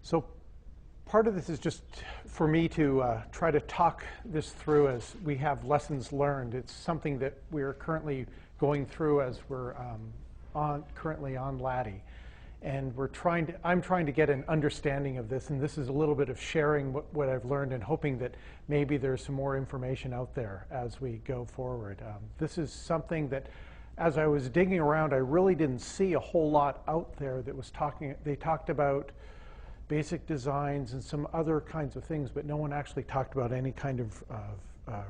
So part of this is just for me to try to talk this through as we have lessons learned. It's something that we're currently going through as we're currently on LADI. And I'm trying to get an understanding of this, and this is a little bit of sharing what I've learned and hoping that maybe there's some more information out there as we go forward. This is something that, as I was digging around, I really didn't see a whole lot out there that was they talked about basic designs and some other kinds of things, but no one actually talked about any kind of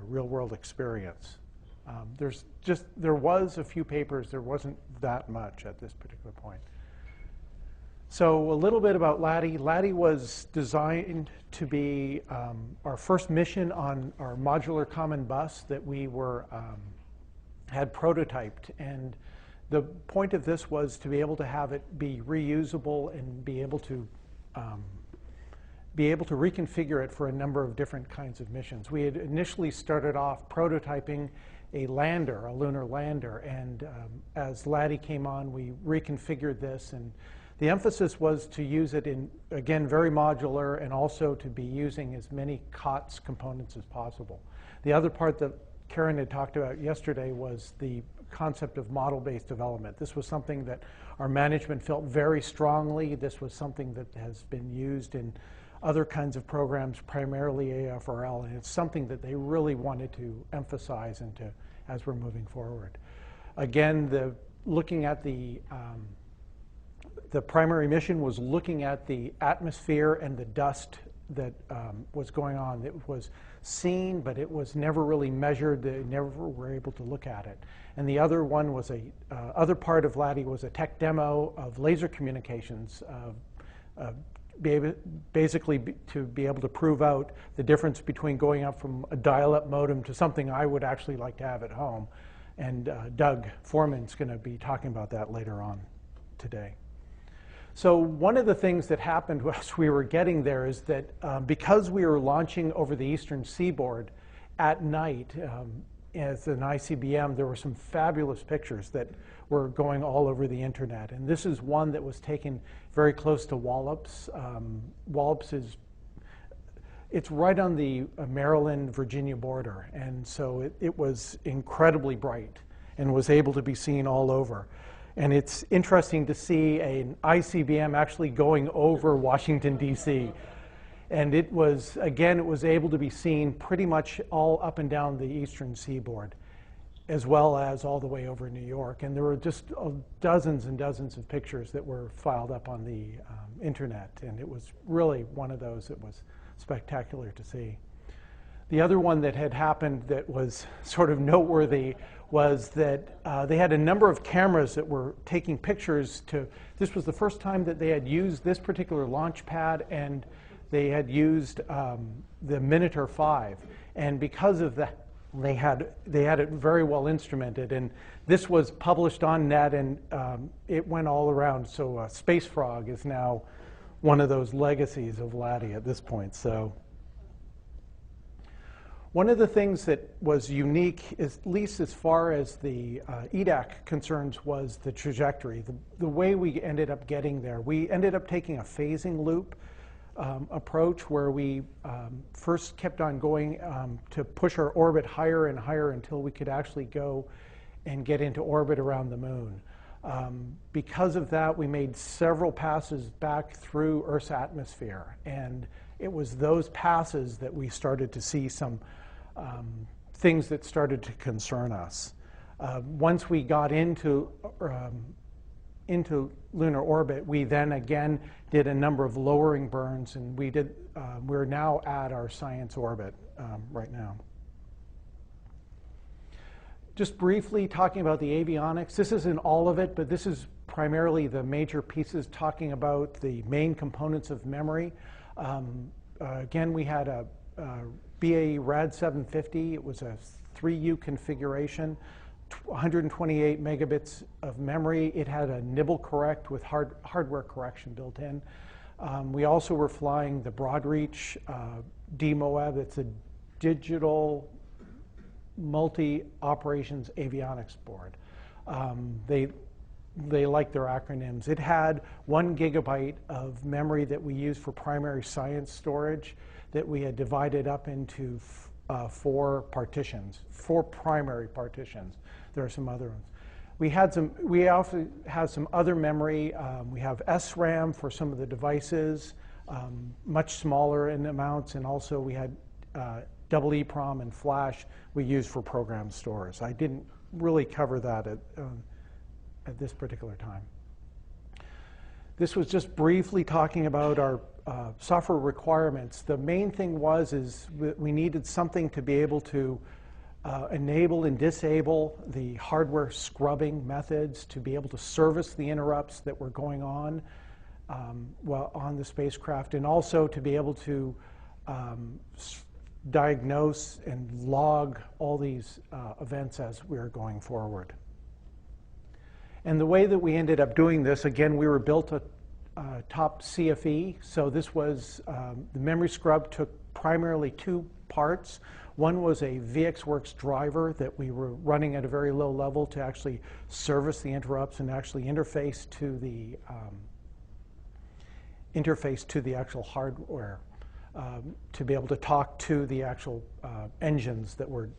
real-world experience. There was a few papers, there wasn't that much at this particular point. So a little bit about LADI. LADI was designed to be our first mission on our modular common bus that we had prototyped. And the point of this was to be able to have it be reusable and be able to reconfigure it for a number of different kinds of missions. We had initially started off prototyping a lander, a lunar lander, and as LADI came on, we reconfigured this, and the emphasis was to use it in, again, very modular, and also to be using as many COTS components as possible. The other part that Karen had talked about yesterday was the concept of model-based development. This was something that our management felt very strongly. This was something that has been used in other kinds of programs, primarily AFRL, and it's something that they really wanted to emphasize as we're moving forward. Again, looking at the primary mission was looking at the atmosphere and the dust that was going on. It was seen, but it was never really measured. They never were able to look at it. And the other one was other part of LADI was a tech demo of laser communications, basically to be able to prove out the difference between going up from a dial-up modem to something I would actually like to have at home. And Doug Foreman's going to be talking about that later on today. So one of the things that happened as we were getting there is that because we were launching over the eastern seaboard at night as an ICBM, there were some fabulous pictures that were going all over the internet. And this is one that was taken very close to Wallops. Wallops it's right on the Maryland-Virginia border. And so it was incredibly bright and was able to be seen all over. And it's interesting to see an ICBM actually going over Washington, D.C. And it was able to be seen pretty much all up and down the eastern seaboard, as well as all the way over New York. And there were just dozens and dozens of pictures that were filed up on the internet. And it was really one of those that was spectacular to see. The other one that had happened that was sort of noteworthy was that they had a number of cameras that were taking pictures this was the first time that they had used this particular launch pad, and they had used the Minotaur 5. And because of that, they had it very well instrumented. And this was published on net, and it went all around. So Space Frog is now one of those legacies of LADI at this point. So one of the things that was unique, at least as far as the EDAC concerns, was the trajectory. The way we ended up getting there. We ended up taking a phasing loop approach where we first kept on going to push our orbit higher and higher until we could actually go and get into orbit around the moon. Because of that, we made several passes back through Earth's atmosphere, and it was those passes that we started to see some things that started to concern us. Once we got into lunar orbit, we then again did a number of lowering burns, and we're now at our science orbit right now. Just briefly talking about the avionics, this isn't all of it, but this is primarily the major pieces talking about the main components of memory. Again, we had a BAE RAD 750. It was a 3U configuration, 128 megabits of memory. It had a nibble correct with hardware correction built in. We also were flying the Broadreach DMOAB. It's a digital multi-operations avionics board. they like their acronyms. It had 1 gigabyte of memory that we used for primary science storage that we had divided up into 4 partitions, 4 primary partitions. There are some other ones. We also have some other memory. We have SRAM for some of the devices, much smaller in amounts, and also we had EEPROM and flash we used for program stores. I didn't really cover that at this particular time. This was just briefly talking about our software requirements. The main thing is we needed something to be able to enable and disable the hardware scrubbing methods to be able to service the interrupts that were going on on the spacecraft, and also to be able to diagnose and log all these events as we are going forward. And the way that we ended up doing this, again, we were built a top CFE. So this was, the memory scrub took primarily 2 parts. One was a VxWorks driver that we were running at a very low level to actually service the interrupts and actually interface to the actual hardware to be able to talk to the actual engines that were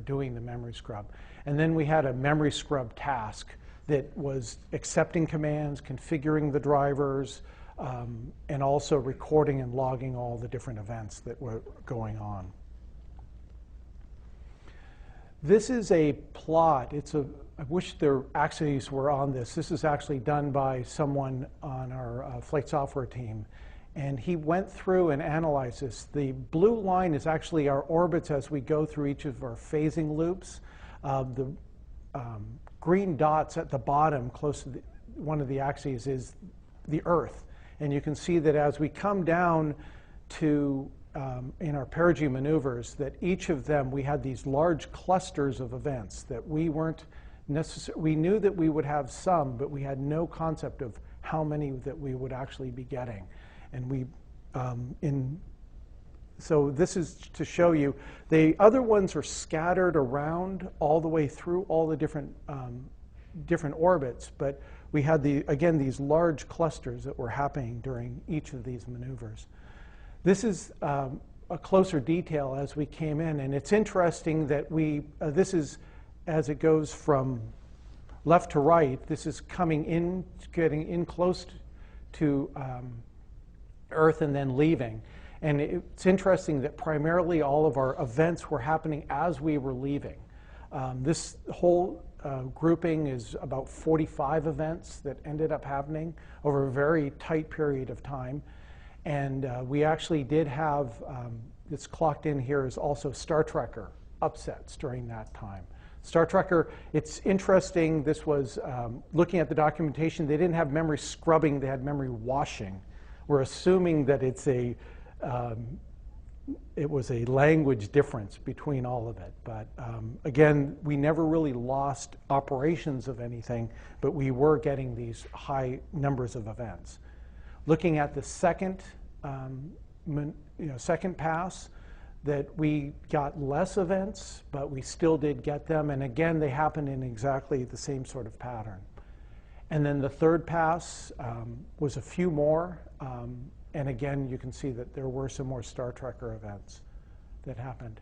doing the memory scrub. And then we had a memory scrub task that was accepting commands, configuring the drivers, and also recording and logging all the different events that were going on. This is a plot. I wish their axes were on this. This is actually done by someone on our flight software team. And he went through and analyzed this. The blue line is actually our orbits as we go through each of our phasing loops. The green dots at the bottom, close to one of the axes, is the Earth. And you can see that as we come down to, in our perigee maneuvers, that each of them, we had these large clusters of events that we weren't necessarily, we knew that we would have some, but we had no concept of how many that we would actually be getting. And so this is to show you, the other ones are scattered around all the way through all the different orbits, but we had again, these large clusters that were happening during each of these maneuvers. This is a closer detail as we came in, and it's interesting that this is, as it goes from left to right, this is coming in, getting in close to Earth and then leaving. And it's interesting that primarily all of our events were happening as we were leaving. This whole grouping is about 45 events that ended up happening over a very tight period of time. And we actually did have, it's clocked in here, is also Star Trekker upsets during that time. Star Trekker, it's interesting, this was, looking at the documentation, they didn't have memory scrubbing, they had memory washing. We're assuming that it was a language difference between all of it. But again, we never really lost operations of anything, but we were getting these high numbers of events. Looking at the second pass, that we got less events, but we still did get them. And again, they happened in exactly the same sort of pattern. And then the third pass was a few more. And again, you can see that there were some more Star Trekker events that happened.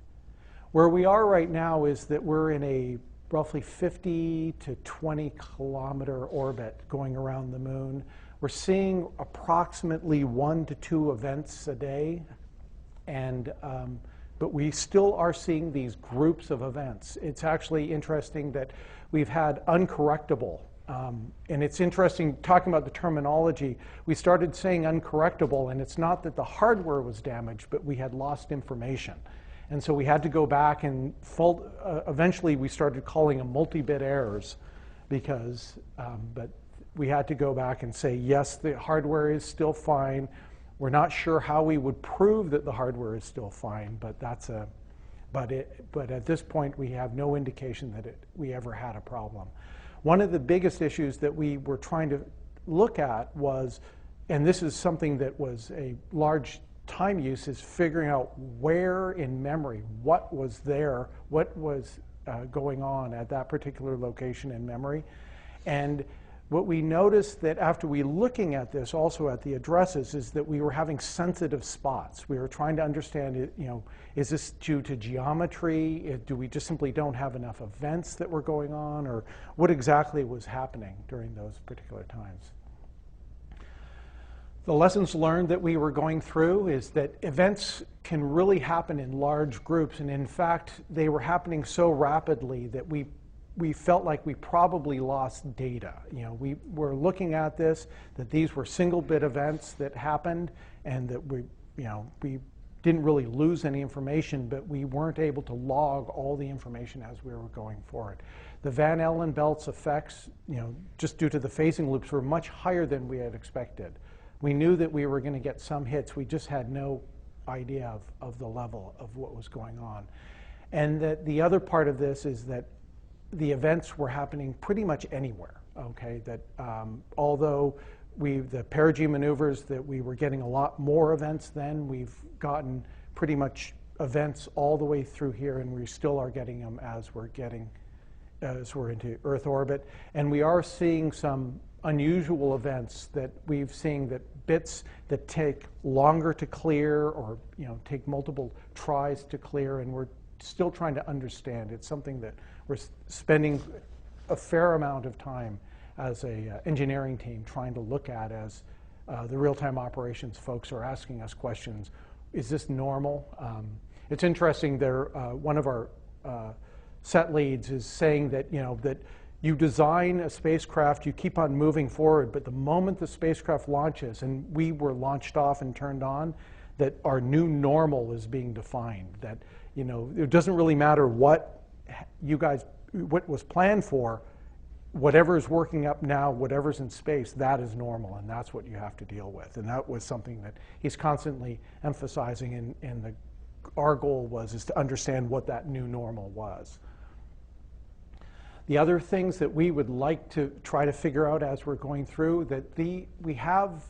Where we are right now is that we're in a roughly 50 to 20 kilometer orbit going around the moon. We're seeing approximately 1 to 2 events a day. And, but we still are seeing these groups of events. It's actually interesting that we've had uncorrectable. And it's interesting, talking about the terminology, we started saying uncorrectable, and it's not that the hardware was damaged, but we had lost information. And so we had to go back and eventually we started calling them multi-bit errors because, but we had to go back and say, yes, the hardware is still fine. We're not sure how we would prove that the hardware is still fine, but but at this point we have no indication that we ever had a problem. One of the biggest issues that we were trying to look at was, and this is something that was a large time use, is figuring out where in memory, what was there, what was going on at that particular location in memory. And what we noticed that after we looking at this, also at the addresses, is that we were having sensitive spots. We were trying to understand, is this due to geometry? Do we just simply don't have enough events that were going on? Or what exactly was happening during those particular times? The lessons learned that we were going through is that events can really happen in large groups, and in fact, they were happening so rapidly that we felt like we probably lost data. We were looking at this, that these were single-bit events that happened, and that we didn't really lose any information, but we weren't able to log all the information as we were going forward. The Van Allen belts effects, just due to the phasing loops, were much higher than we had expected. We knew that we were going to get some hits. We just had no idea of the level of what was going on. And that the other part of this is that the events were happening pretty much anywhere, okay? That although the perigee maneuvers, that we were getting a lot more events then, we've gotten pretty much events all the way through here, and we still are getting them as we're into Earth orbit. And we are seeing some unusual events that we've seen, that bits that take longer to clear, or take multiple tries to clear, and we're still trying to understand. It's something that we're spending a fair amount of time as a engineering team trying to look at, as the real-time operations folks are asking us questions. Is this normal? It's interesting, one of our set leads is saying that, that you design a spacecraft, you keep on moving forward, but the moment the spacecraft launches, and we were launched off and turned on, that our new normal is being defined. That, it doesn't really matter what was planned for, whatever's working up now, whatever's in space, that is normal, and that's what you have to deal with. And that was something that he's constantly emphasizing, and our goal is to understand what that new normal was. The other things that we would like to try to figure out as we're going through, that we have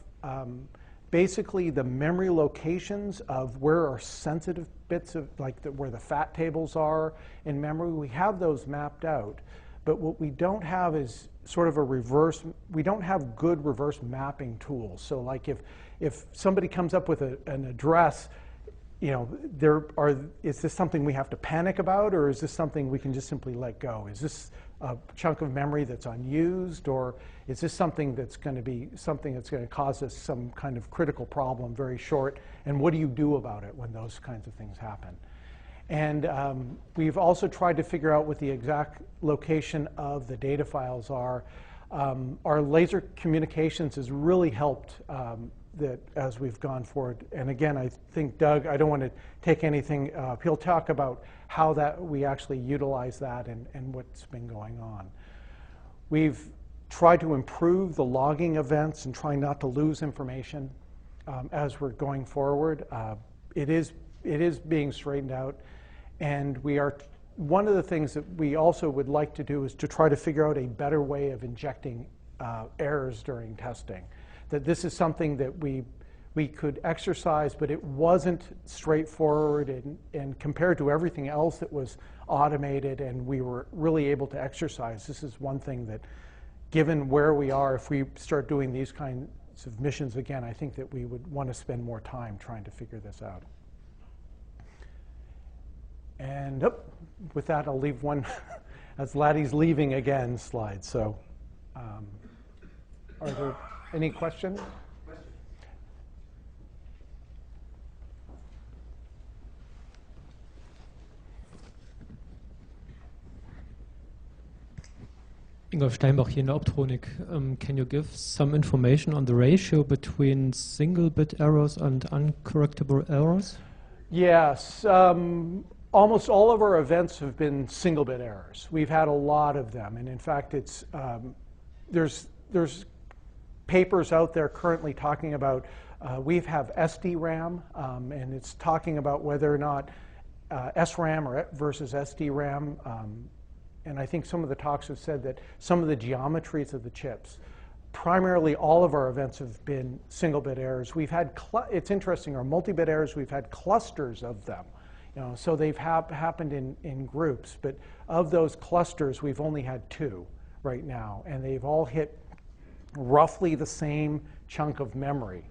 basically the memory locations of where our sensitive bits of, where the fat tables are in memory. We have those mapped out, but what we don't have is sort of we don't have good reverse mapping tools. So like if somebody comes up with an address, is this something we have to panic about, or is this something we can just simply let go? Is this a chunk of memory that's unused, or is this something that's going to cause us some kind of critical problem very short? And what do you do about it when those kinds of things happen? And we've also tried to figure out what the exact location of the data files are. Our laser communications has really helped that as we've gone forward. And again, I think Doug, I don't want to take anything, he'll talk about how that we actually utilize that and what's been going on. We've tried to improve the logging events and try not to lose information as we're going forward. It is being straightened out, and one of the things that we also would like to do is to try to figure out a better way of injecting errors during testing. That this is something that we could exercise, but it wasn't straightforward, and compared to everything else that was automated and we were really able to exercise, this is one thing that, given where we are, if we start doing these kinds of missions again, I think that we would want to spend more time trying to figure this out. And with that, I'll leave one, as Laddie's leaving again, slide. So are there any questions? Ingolf Steinbach here in Optronic. Can you give some information on the ratio between single-bit errors and uncorrectable errors? Yes. Almost all of our events have been single-bit errors. We've had a lot of them, and in fact, there's papers out there currently talking about, we have SDRAM, and it's talking about whether or not SRAM versus SDRAM, and I think some of the talks have said that some of the geometries of the chips, primarily all of our events have been single-bit errors. We've had, it's interesting, our multi-bit errors, we've had clusters of them. So they've happened in groups, but of those clusters, we've only had 2, right now, and they've all hit roughly the same chunk of memory.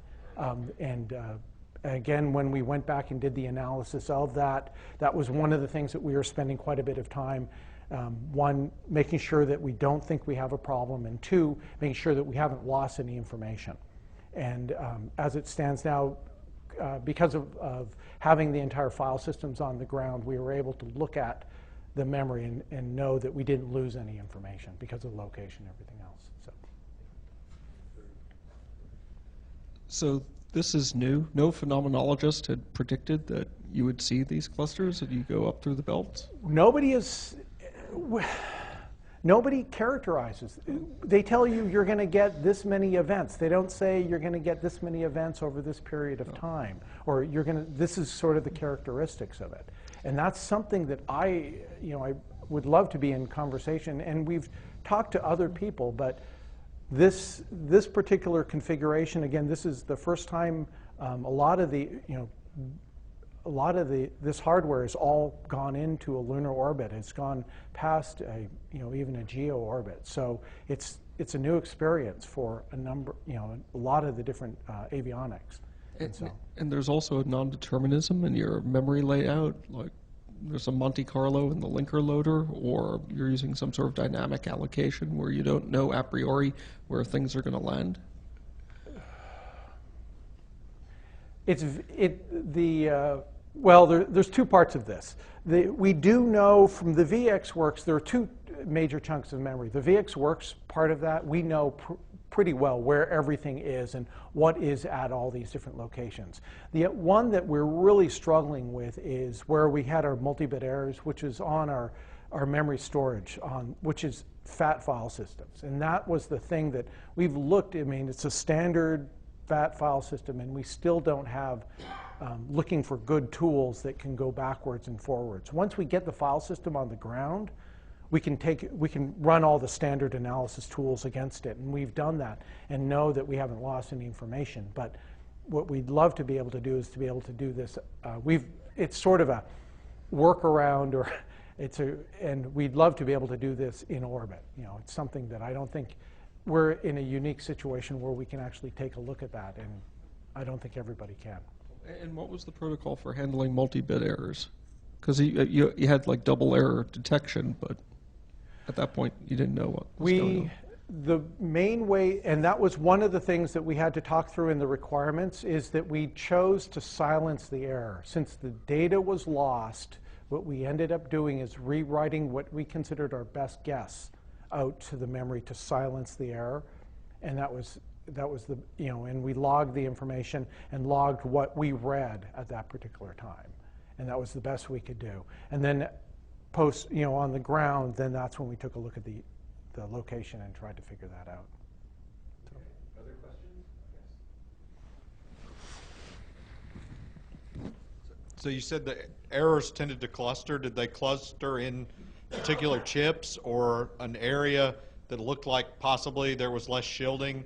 Again, when we went back and did the analysis of that, that was one of the things that we were spending quite a bit of time. One, making sure that we don't think we have a problem, and two, making sure that we haven't lost any information. And as it stands now, because of having the entire file systems on the ground, we were able to look at the memory and know that we didn't lose any information because of the location and everything else. So this is new. No phenomenologist had predicted that you would see these clusters as you go up through the belts? Nobody characterizes. They tell you you're going to get this many events. They don't say you're going to get this many events over this period of time, or you're going to. This is sort of the characteristics of it, and that's something that I would love to be in conversation. And we've talked to other people, but this particular configuration, again, this is the first time a lot of this hardware has all gone into a lunar orbit. It's gone past even a geo orbit. So it's a new experience for a lot of the different avionics. And there's also a non-determinism in your memory layout, like there's a Monte Carlo in the linker loader, or you're using some sort of dynamic allocation where you don't know a priori where things are going to land? Well, there's two parts of this. We do know from the VxWorks, there are two major chunks of memory. The VxWorks part of that, we know pretty well where everything is and what is at all these different locations. The one that we're really struggling with is where we had our multi-bit errors, which is on our memory storage, which is FAT file systems. And that was the thing that we've looked, I mean, it's a standard FAT file system, and we still don't have looking for good tools that can go backwards and forwards. Once we get the file system on the ground, we can run all the standard analysis tools against it, and we've done that and know that we haven't lost any information. But what we'd love to be able to do is to be able to do this. It's sort of a workaround, or and we'd love to be able to do this in orbit. It's something that I don't think we're in a unique situation where we can actually take a look at that, and I don't think everybody can. And what was the protocol for handling multi-bit errors? Because you had like double error detection, but at that point you didn't know what was going on. The main way, and that was one of the things that we had to talk through in the requirements, is that we chose to silence the error. Since the data was lost, what we ended up doing is rewriting what we considered our best guess out to the memory to silence the error, and that was the and we logged the information and logged what we read at that particular time, and that was the best we could do. And then post on the ground, then that's when we took a look at the location and tried to figure that out. So. Other questions? Yes. So you said the errors tended to cluster. Did they cluster in particular chips or an area that looked like possibly there was less shielding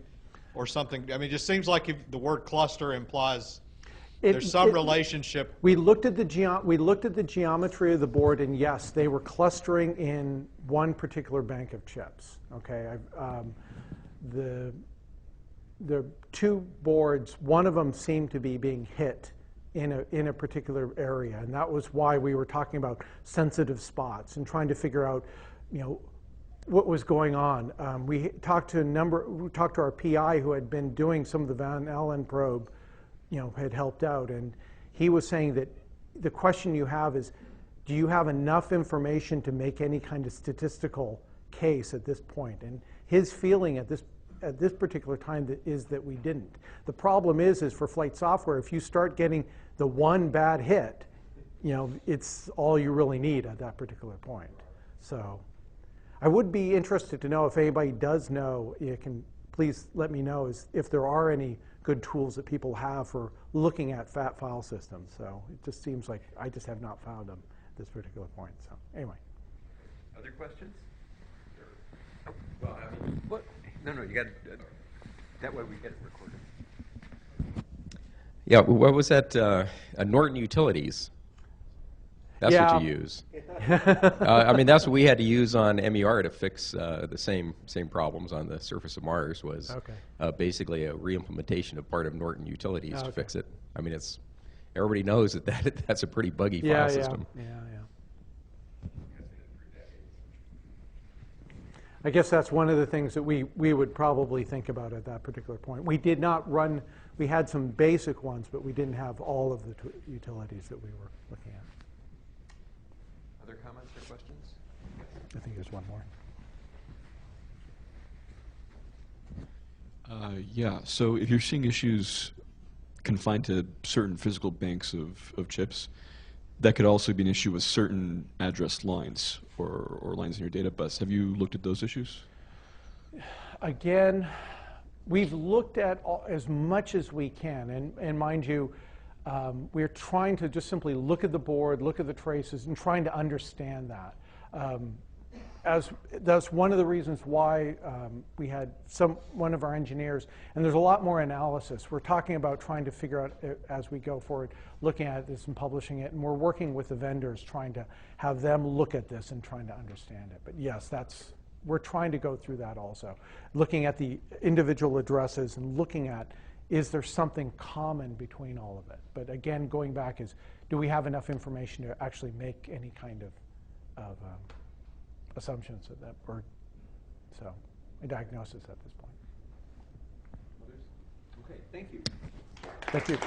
or something? I mean, it just seems like if the word cluster implies there's some relationship. We looked at the geometry of the board, and yes, they were clustering in one particular bank of chips. Okay, the two boards, one of them seemed to be being hit in a particular area, and that was why we were talking about sensitive spots and trying to figure out, what was going on. We talked to our PI who had been doing some of the Van Allen probe, had helped out, and he was saying that the question you have is, do you have enough information to make any kind of statistical case at this point? And his feeling at this particular time is that we didn't. The problem is for flight software, if you start getting the one bad hit, it's all you really need at that particular point. So I would be interested to know if anybody does know, you can please let me know if there are any good tools that people have for looking at FAT file systems. So it just seems like I just have not found them at this particular point. So anyway. Other questions? Oh, well, I mean, what? No, you got that way we get it recorded. Yeah, what was that? Norton Utilities. That's Yeah. what you use. I mean, that's what we had to use on MER to fix the same problems on the surface of Mars. Was Okay. basically a reimplementation of part of Norton Utilities to Okay. fix it. I mean, everybody knows that's a pretty buggy Yeah, file yeah, system. yeah. I guess that's one of the things that we would probably think about at that particular point. We did not run, we had some basic ones, but we didn't have all of the utilities that we were looking at. Other comments or questions? I think there's one more. Yeah, so if you're seeing issues confined to certain physical banks of chips, that could also be an issue with certain address lines or lines in your data bus. Have you looked at those issues? Again, we've looked at as much as we can, and mind you, we're trying to just simply look at the board, look at the traces, and trying to understand that. That's one of the reasons why we had one of our engineers, and there's a lot more analysis. We're talking about trying to figure out as we go forward, looking at this and publishing it, and we're working with the vendors trying to have them look at this and trying to understand it. But yes, we're trying to go through that also, looking at the individual addresses and looking at, is there something common between all of it? But again, going back is, do we have enough information to actually make any kind of assumptions of that, or so a diagnosis at this point. Others? Okay, thank you. Thank you.